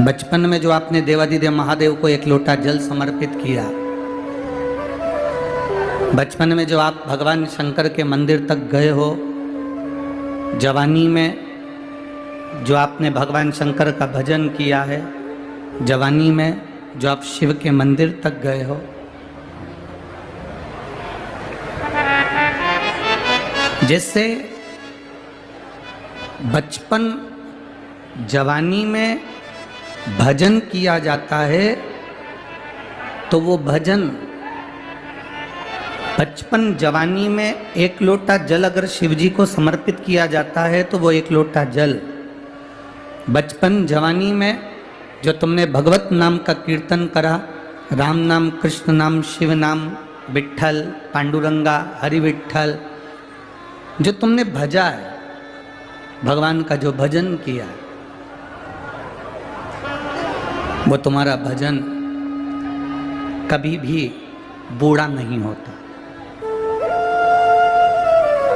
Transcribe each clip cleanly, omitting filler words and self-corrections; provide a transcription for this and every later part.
बचपन में जो आपने देवादिदेव महादेव को एक लोटा जल समर्पित किया, बचपन में जो आप भगवान शंकर के मंदिर तक गए हो, जवानी में जो आपने भगवान शंकर का भजन किया है, जवानी में जो आप शिव के मंदिर तक गए हो, जैसे बचपन जवानी में भजन किया जाता है, तो वो भजन बचपन जवानी में एक लोटा जल अगर शिव जी को समर्पित किया जाता है तो वो एक लोटा जल बचपन जवानी में जो तुमने भगवत नाम का कीर्तन करा, राम नाम, कृष्ण नाम, शिव नाम, विट्ठल, पांडुरंगा, हरि विट्ठल, जो तुमने भजा है, भगवान का जो भजन किया, वो तुम्हारा भजन कभी भी बूढ़ा नहीं होता।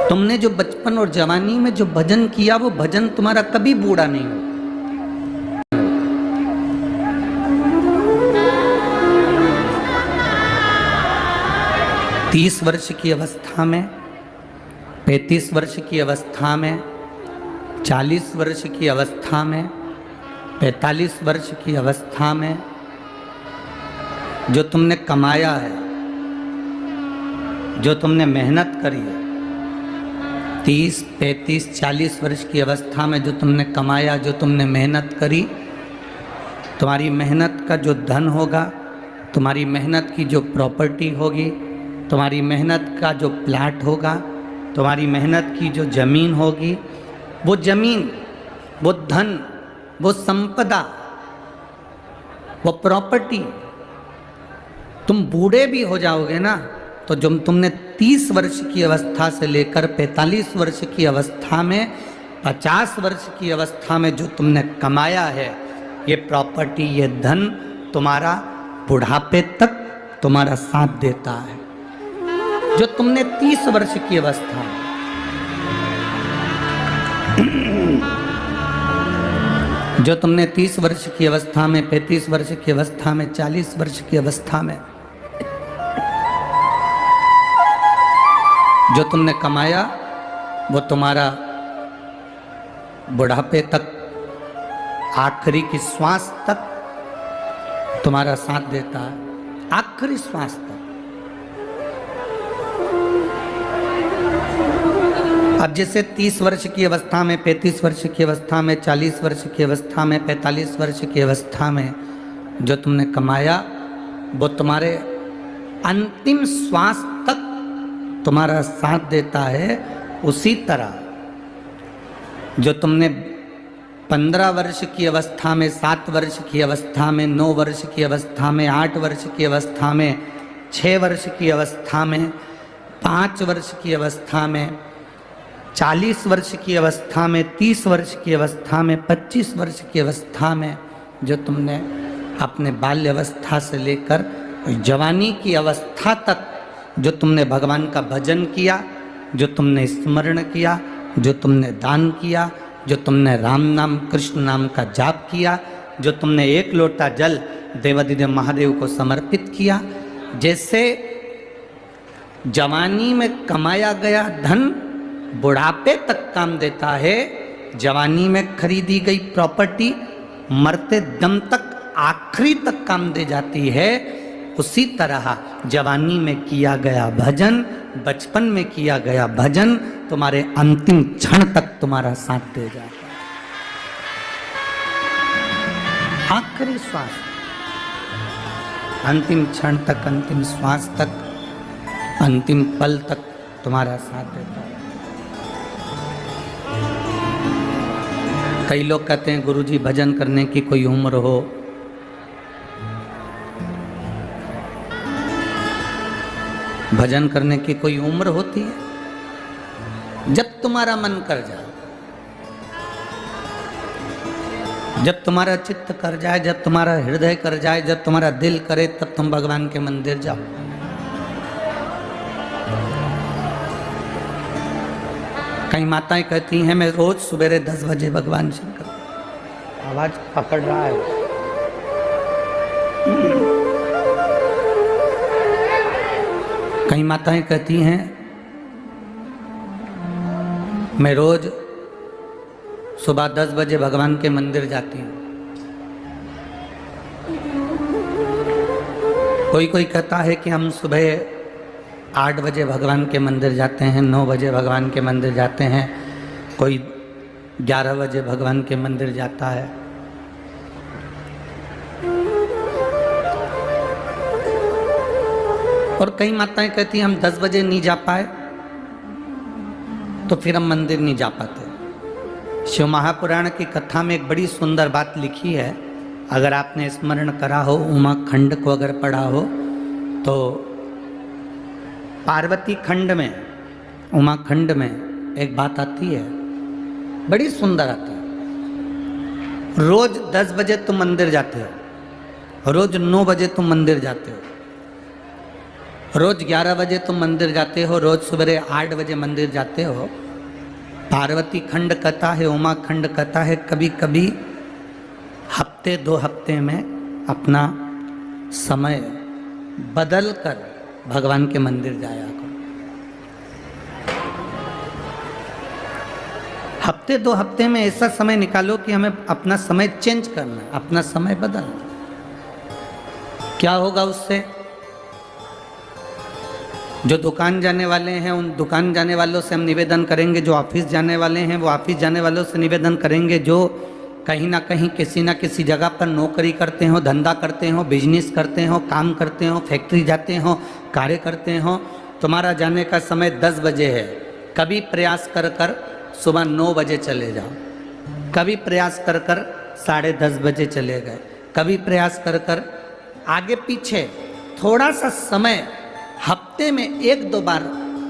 तुमने जो बचपन और जवानी में जो भजन किया, वो भजन तुम्हारा कभी बूढ़ा नहीं होता। 30 वर्ष की अवस्था में, 35 वर्ष की अवस्था में, 40 वर्ष की अवस्था में, 45 वर्ष की अवस्था में जो तुमने कमाया है, जो तुमने मेहनत करी है, 30, 35, 40 वर्ष की अवस्था में जो तुमने कमाया, जो तुमने मेहनत करी, तुम्हारी मेहनत का जो धन होगा, तुम्हारी मेहनत की जो प्रॉपर्टी होगी, तुम्हारी मेहनत का जो प्लाट होगा, तुम्हारी मेहनत की जो जमीन होगी, वो जमीन, वो धन, वो संपदा, वो प्रॉपर्टी, तुम बूढ़े भी हो जाओगे ना, तो जब तुमने 30 वर्ष की अवस्था से लेकर 45 वर्ष की अवस्था में, 50 वर्ष की अवस्था में जो तुमने कमाया है, ये प्रॉपर्टी, ये धन तुम्हारा बुढ़ापे तक तुम्हारा साथ देता है। जो तुमने 30 वर्ष की अवस्था में जो तुमने 30 वर्ष की अवस्था में, 35 वर्ष की अवस्था में, 40 वर्ष की अवस्था में जो तुमने कमाया, वो तुम्हारा बुढ़ापे तक, आखिरी की श्वास तक तुम्हारा साथ देता है, आखिरी श्वास तक। अब जैसे 30 वर्ष की अवस्था में, 35 वर्ष की अवस्था में, 40 वर्ष की अवस्था में, 45 वर्ष की अवस्था में जो तुमने कमाया, वो तुम्हारे अंतिम श्वास तक तुम्हारा साथ देता है। उसी तरह जो तुमने 15 वर्ष की अवस्था में, 7 वर्ष की अवस्था में, 9 वर्ष की अवस्था में, 8 वर्ष की अवस्था में, 6 वर्ष की अवस्था में, 5 वर्ष की अवस्था में, 40 वर्ष की अवस्था में, 30 वर्ष की अवस्था में, 25 वर्ष की अवस्था में जो तुमने अपने बाल्य अवस्था से लेकर जवानी की अवस्था तक जो तुमने भगवान का भजन किया, जो तुमने स्मरण किया, जो तुमने दान किया, जो तुमने राम नाम, कृष्ण नाम का जाप किया, जो तुमने एक लोटा जल देवादिदेव महादेव को समर्पित किया, जैसे जवानी में कमाया गया धन बुढ़ापे तक काम देता है, जवानी में खरीदी गई प्रॉपर्टी मरते दम तक, आखिरी तक काम दे जाती है, उसी तरह जवानी में किया गया भजन, बचपन में किया गया भजन तुम्हारे अंतिम क्षण तक तुम्हारा साथ दे जाता है, आखिरी श्वास, अंतिम क्षण तक, अंतिम श्वास तक, अंतिम पल तक तुम्हारा साथ देता है। कई लोग कहते हैं गुरुजी भजन करने की कोई उम्र हो, भजन करने की कोई उम्र होती है? जब तुम्हारा मन कर जाए, जब तुम्हारा चित्त कर जाए, जब तुम्हारा हृदय कर जाए, जब तुम्हारा दिल करे, तब तुम भगवान के मंदिर जाओ। कई माताएं कहती हैं मैं रोज सवेरे 10 बजे भगवान शंकर, आवाज पकड़ रहा है, कई माताएं कहती हैं मैं रोज सुबह 10 बजे भगवान के मंदिर जाती हूँ। कोई कोई कहता है कि हम सुबह 8 बजे भगवान के मंदिर जाते हैं, 9 बजे भगवान के मंदिर जाते हैं, कोई 11 बजे भगवान के मंदिर जाता है। और कई माताएं कहती हैं हम 10 बजे नहीं जा पाए तो फिर हम मंदिर नहीं जा पाते। शिव महापुराण की कथा में एक बड़ी सुंदर बात लिखी है, अगर आपने स्मरण करा हो, उमा खंड को अगर पढ़ा हो तो पार्वती खंड में, उमा खंड में एक बात आती है, बड़ी सुंदर आती है। रोज 10 बजे तुम मंदिर जाते हो, रोज 9 बजे तुम मंदिर जाते हो, रोज 11 बजे तुम मंदिर जाते हो, रोज सवेरे 8 बजे मंदिर जाते हो। पार्वती खंड कहता है, उमा खंड कहता है, कभी कभी हफ्ते 2 हफ्ते में अपना समय बदल कर भगवान के मंदिर जाया करो। हफ्ते 2 हफ्ते में ऐसा समय निकालो कि हमें अपना समय चेंज करना है, अपना समय बदलना। क्या होगा उससे? जो दुकान जाने वाले हैं उन दुकान जाने वालों से हम निवेदन करेंगे, जो ऑफिस जाने वाले हैं वो ऑफिस जाने वालों से निवेदन करेंगे, जो कहीं ना कहीं किसी ना किसी जगह पर नौकरी करते हो, धंधा करते हो, बिजनेस करते हो, काम करते हो, फैक्ट्री जाते हो, कार्य करते हो, तुम्हारा जाने का समय 10 बजे है। कभी प्रयास कर कर सुबह 9 बजे चले जाओ, कभी प्रयास कर कर 10:30 बजे चले गए, कभी प्रयास कर कर आगे पीछे थोड़ा सा समय हफ्ते में 1-2 बार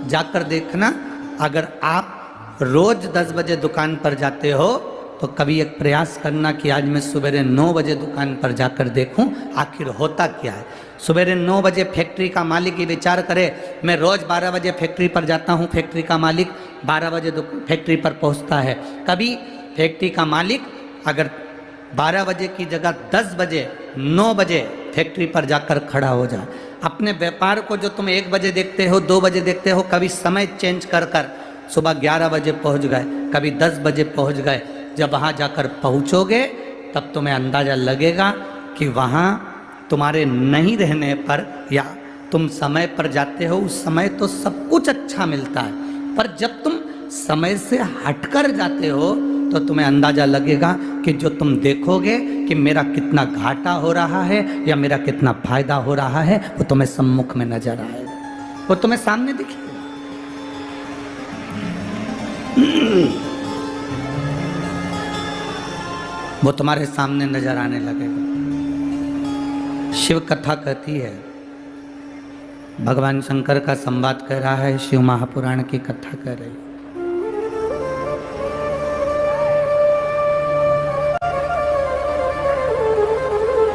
जाकर देखना। अगर आप रोज 10 बजे दुकान पर जाते हो तो कभी एक प्रयास करना कि आज मैं सवेरे 9 बजे दुकान पर जाकर देखूं आखिर होता क्या है। सवेरे 9 बजे फैक्ट्री का मालिक ये विचार करे मैं रोज 12 बजे फैक्ट्री पर जाता हूं, फैक्ट्री का मालिक 12 बजे फैक्ट्री पर पहुंचता है। कभी फैक्ट्री का मालिक अगर 12 बजे की जगह 10 बजे 9 बजे फैक्ट्री पर जाकर खड़ा हो जाए। अपने व्यापार को जो तुम 1 बजे देखते हो, 2 बजे देखते हो, कभी समय चेंज कर कर सुबह 11 बजे पहुंच गए, कभी 10 बजे पहुंच गए। जब वहाँ जाकर पहुँचोगे तब तुम्हें अंदाज़ा लगेगा कि वहाँ तुम्हारे नहीं रहने पर या तुम समय पर जाते हो उस समय तो सब कुछ अच्छा मिलता है, पर जब तुम समय से हटकर जाते हो तो तुम्हें अंदाज़ा लगेगा कि जो तुम देखोगे कि मेरा कितना घाटा हो रहा है या मेरा कितना फायदा हो रहा है वो तुम्हें सम्मुख में नजर आएगा, वो तुम्हें सामने दिखेगा। वो तुम्हारे सामने नजर आने लगेगा। शिव कथा कहती है, भगवान शंकर का संवाद कह रहा है, शिव महापुराण की कथा कह रही है।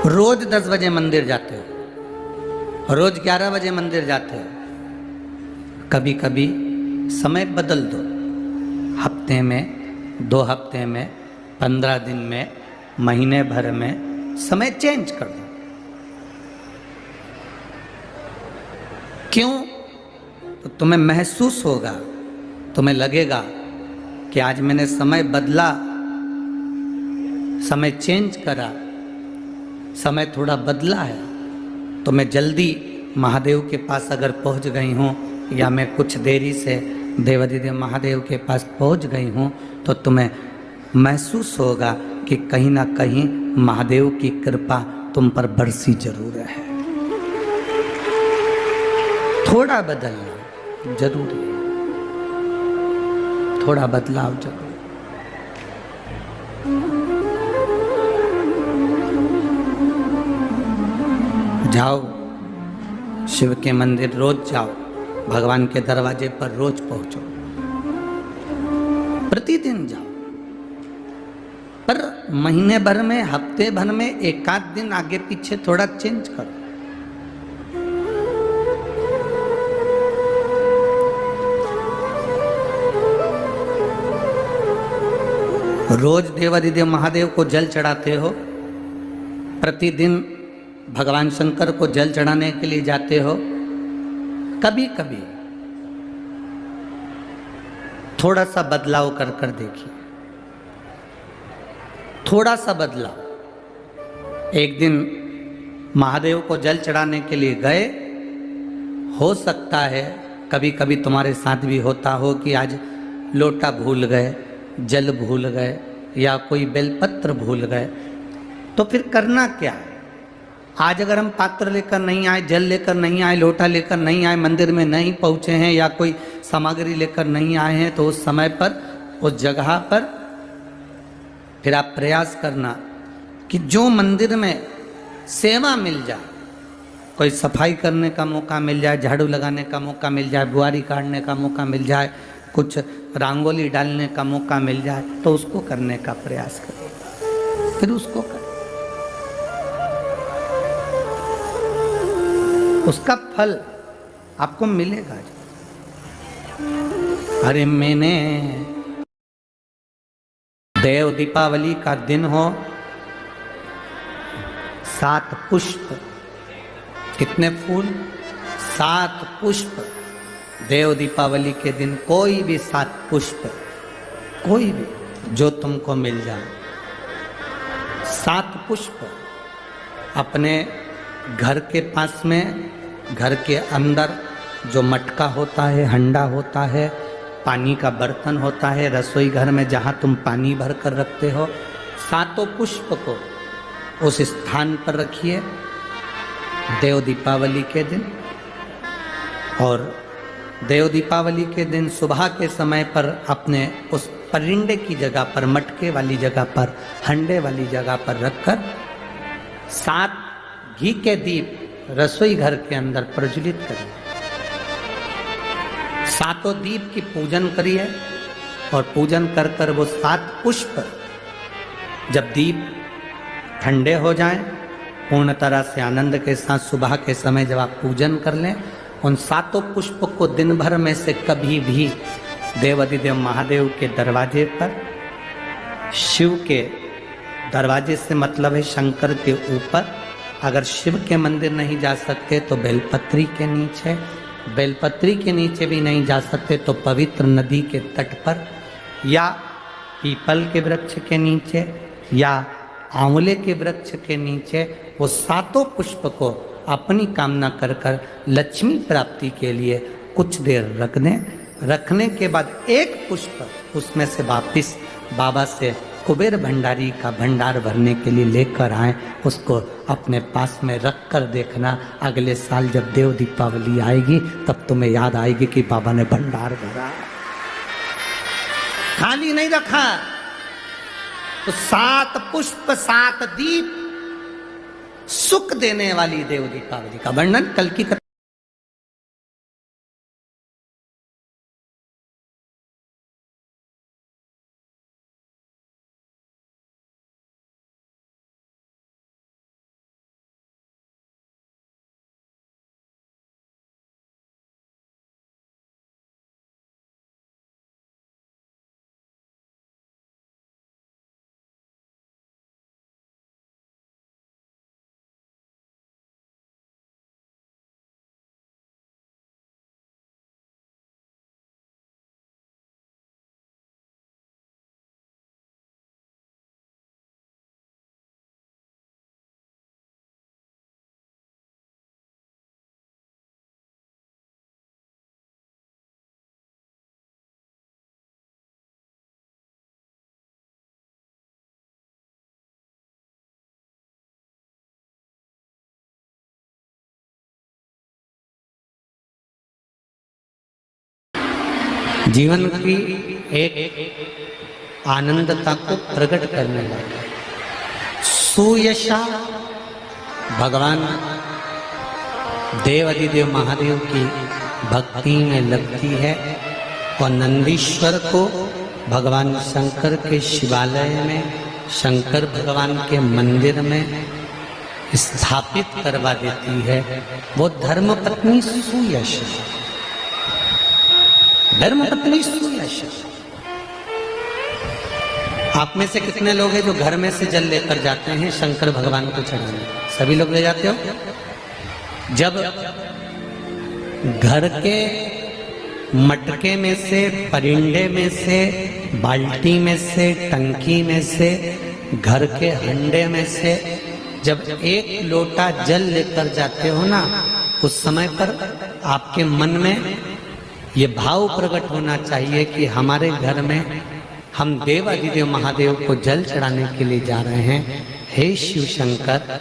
रोज 10 बजे मंदिर जाते हो, रोज 11 बजे मंदिर जाते हो, कभी कभी समय बदल दो। हफ्ते में, 2 हफ्ते में, 15 दिन में, महीने भर में समय चेंज कर दो। क्यों? तो तुम्हें महसूस होगा, तुम्हें लगेगा कि आज मैंने समय बदला, समय चेंज करा, समय थोड़ा बदला है, तो मैं जल्दी महादेव के पास अगर पहुंच गई हूँ या मैं कुछ देरी से देवाधिदेव महादेव के पास पहुंच गई हूँ तो तुम्हें महसूस होगा कि कहीं ना कहीं महादेव की कृपा तुम पर बरसी जरूर है। थोड़ा बदलना जरूरी है, थोड़ा बदलाव जरूरी। जाओ शिव के मंदिर, रोज जाओ, भगवान के दरवाजे पर रोज पहुंचो, प्रतिदिन जाओ, पर महीने भर में, हफ्ते भर में 1-8 दिन आगे पीछे थोड़ा चेंज करो। रोज देवाधिदेव महादेव को जल चढ़ाते हो, प्रतिदिन भगवान शंकर को जल चढ़ाने के लिए जाते हो, कभी कभी थोड़ा सा बदलाव कर कर देखिए, थोड़ा सा बदलाव। एक दिन महादेव को जल चढ़ाने के लिए गए, हो सकता है कभी कभी तुम्हारे साथ भी होता हो कि आज लोटा भूल गए, जल भूल गए या कोई बेलपत्र भूल गए, तो फिर करना क्या है? आज अगर हम पात्र लेकर नहीं आए, जल लेकर नहीं आए, लोटा लेकर नहीं आए, मंदिर में नहीं पहुंचे हैं या कोई सामग्री लेकर नहीं आए हैं, तो उस समय पर, उस जगह पर फिर आप प्रयास करना कि जो मंदिर में सेवा मिल जाए, कोई सफाई करने का मौका मिल जाए, झाड़ू लगाने का मौका मिल जाए, बुआरी काटने का मौका मिल जाए, कुछ रंगोली डालने का मौका मिल जाए, तो उसको करने का प्रयास करें, फिर उसको करें। उसका फल आपको मिलेगा। अरे मैंने देव दीपावली का दिन हो, 7 पुष्प, कितने फूल? 7 पुष्प। देव दीपावली के दिन कोई भी 7 पुष्प, कोई भी जो तुमको मिल जाए, 7 पुष्प अपने घर के पास में, घर के अंदर जो मटका होता है, हंडा होता है, पानी का बर्तन होता है, रसोई घर में जहाँ तुम पानी भर कर रखते हो, 7 पुष्प को उस स्थान पर रखिए देव दीपावली के दिन। और देव दीपावली के दिन सुबह के समय पर अपने उस परिंडे की जगह पर, मटके वाली जगह पर, हंडे वाली जगह पर रखकर 7 घी के दीप रसोई घर के अंदर प्रज्वलित करिए। 7 दीप की पूजन करिए और पूजन कर कर वो 7 पुष्प जब दीप ठंडे हो जाएं, पूर्ण तरह से आनंद के साथ सुबह के समय जब आप पूजन कर लें, उन 7 पुष्प को दिन भर में से कभी भी देवाधिदेव महादेव के दरवाजे पर, शिव के दरवाजे से मतलब है शंकर के ऊपर, अगर शिव के मंदिर नहीं जा सकते तो बेलपत्री के नीचे, बेलपत्री के नीचे भी नहीं जा सकते तो पवित्र नदी के तट पर, या पीपल के वृक्ष के नीचे, या आंवले के वृक्ष के नीचे वो 7 पुष्प को अपनी कामना कर कर लक्ष्मी प्राप्ति के लिए कुछ देर रख दें। रखने के बाद एक पुष्प उसमें से वापिस बाबा से कुबेर भंडारी का भंडार भरने के लिए लेकर आए, उसको अपने पास में रख कर देखना, अगले साल जब देव दीपावली आएगी तब तुम्हें याद आएगी कि बाबा ने भंडार भरा, खाली नहीं रखा। तो 7 पुष्प 7 दीप, सुख देने वाली देव दीपावली का वर्णन कल की जीवन की एक आनंदता को प्रकट करने वाला सुयशा भगवान देवाधिदेव महादेव की भक्ति में लगती है और नंदीश्वर को भगवान शंकर के शिवालय में, शंकर भगवान के मंदिर में स्थापित करवा देती है। वो धर्मपत्नी सुयशा, धर्मपत्नी सुयशा आप में से कितने लोग हैं जो घर में से जल लेकर जाते हैं शंकर भगवान को चढ़ाने? सभी लोग ले जाते हो? जब घर के मटके में से, परिंडे में से, बाल्टी में से, टंकी में से, घर के हंडे में से जब एक लोटा जल लेकर जाते हो ना, उस समय पर आपके मन में ये भाव प्रकट होना चाहिए कि हमारे घर में हम देवाधिदेव महादेव को जल चढ़ाने के लिए जा रहे हैं। हे शिव शंकर,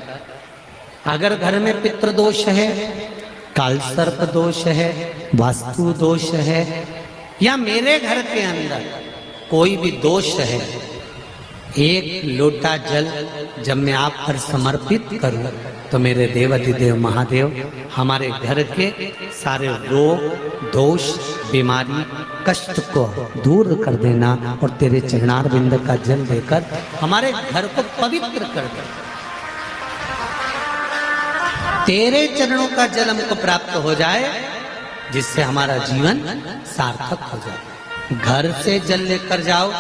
अगर घर में पितृदोष है, कालसर्प दोष है, वास्तु दोष है, या मेरे घर के अंदर कोई भी दोष है, एक लोटा जल जब मैं आप पर समर्पित करूं तो मेरे देवाधिदेव महादेव हमारे घर के सारे रोग, दोष, बीमारी, कष्ट को दूर कर देना और तेरे चरणारविंद का जल देकर हमारे घर को पवित्र कर दे। तेरे चरणों का जल हमको प्राप्त हो जाए, जिससे हमारा जीवन सार्थक हो जाए। घर से जल लेकर जाओ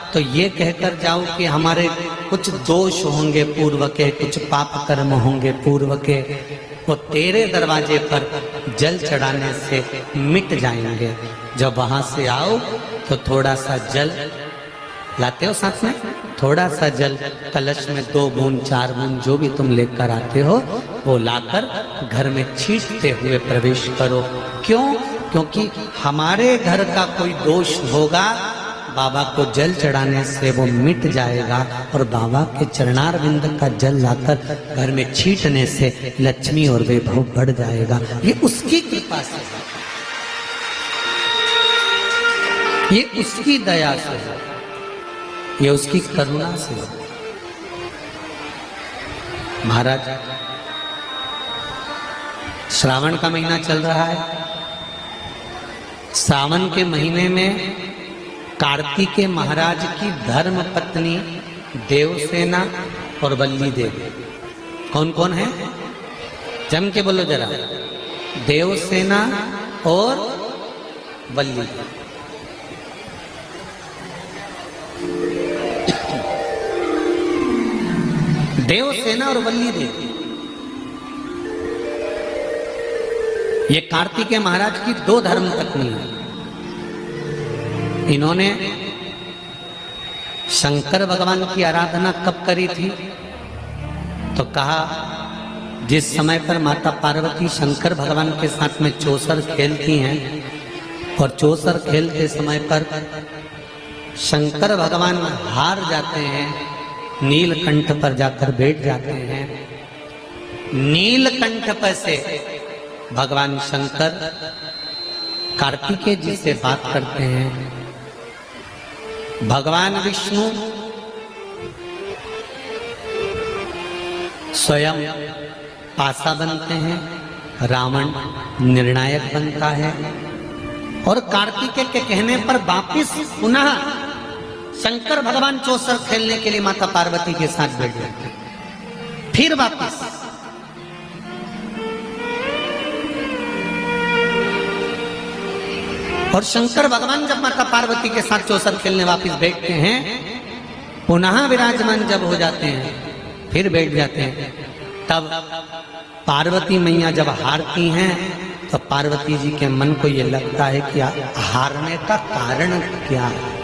तो ये कहकर जाओ कि हमारे कुछ दोष होंगे पूर्व के, कुछ पाप कर्म होंगे पूर्व के, वो तेरे दरवाजे पर जल चढ़ाने से मिट जाएंगे। जब वहां से आओ तो थोड़ा सा जल लाते हो साथ में, थोड़ा सा जल कलश में 2 बूंद 4 बूंद जो भी तुम लेकर आते हो वो लाकर घर में छींटते हुए प्रवेश करो। क्यों? क्योंकि हमारे घर का कोई दोष होगा, बाबा को जल चढ़ाने से वो मिट जाएगा और बाबा के चरणारविंद का जल लाकर घर में छींटने से लक्ष्मी और वैभव बढ़ जाएगा। ये उसकी कृपा से, ये उसकी दया से, ये उसकी करुणा से। महाराज, श्रावण का महीना चल रहा है। सावन के महीने में कार्तिकेय महाराज की धर्म पत्नी देवसेना और वल्ली देवी, कौन कौन है? जम के बोलो जरा। देवसेना और वल्ली। देवसेना और वल्ली देवी, ये कार्तिकेय महाराज की 2 धर्म पत्नी है। इन्होंने शंकर भगवान की आराधना कब करी थी? तो कहा, जिस समय पर माता पार्वती शंकर भगवान के साथ में चौसर खेलती हैं और चौसर खेलते समय पर शंकर भगवान हार जाते हैं, नीलकंठ पर जाकर बैठ जाते हैं। नीलकंठ पर से भगवान शंकर कार्तिकेय जी से बात करते हैं। भगवान विष्णु स्वयं पासा बनते हैं, रावण निर्णायक बनता है और कार्तिकेय के कहने पर वापिस पुनः शंकर भगवान चौसर खेलने के लिए माता पार्वती के साथ बैठ जाते हैं। फिर वापिस और शंकर भगवान जब माता पार्वती के साथ चौसर खेलने वापिस बैठते हैं, पुनः विराजमान जब हो जाते हैं, फिर बैठ जाते हैं, तब पार्वती मैया जब हारती हैं तो पार्वती जी के मन को ये लगता है कि हारने का कारण क्या है।